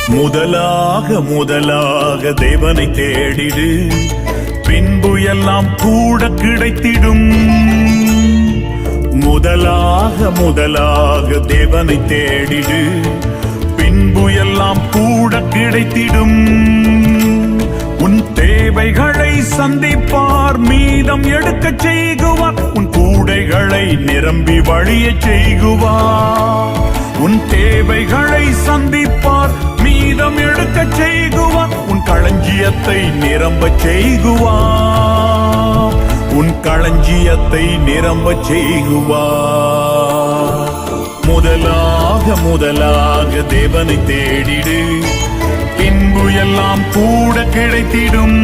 முதலாக தேவனை தேடிடு, பின்பு எல்லாம் கூட கிடைத்திடும். முதலாக தேவனை தேடிடு, பின்பு எல்லாம் கூட கிடைத்திடும். உன் தேவைகளை சந்திப்பார், மீதம் எடுக்க செய்குவார். உன் கூடைகளை நிரம்பி வழிய செய்குவார். உன் தேவைகளை சந்திப்பார், மீதம் எடுக்க செய்குவார். உன் களஞ்சியத்தை நிரம்ப செய்குவார். உன் களஞ்சியத்தை நிரம்ப செய்குவார். முதலாக தேவனை தேடிடு, பின்பு எல்லாம் கூட கிடைத்திடும்.